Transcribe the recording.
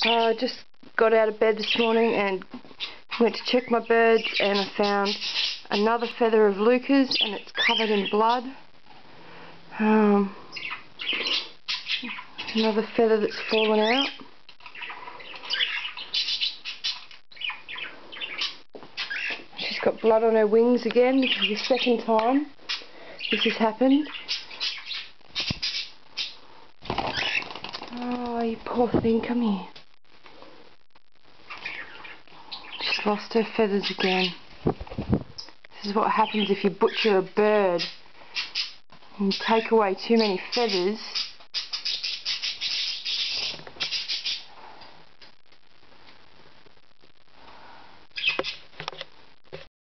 I just got out of bed this morning and went to check my birds, and I found another feather of Luca's, and it's covered in blood. Another feather that's fallen out. She's got blood on her wings again. This is the second time this has happened. Oh, you poor thing, come here. She's lost her feathers again. This is what happens if you butcher a bird and take away too many feathers.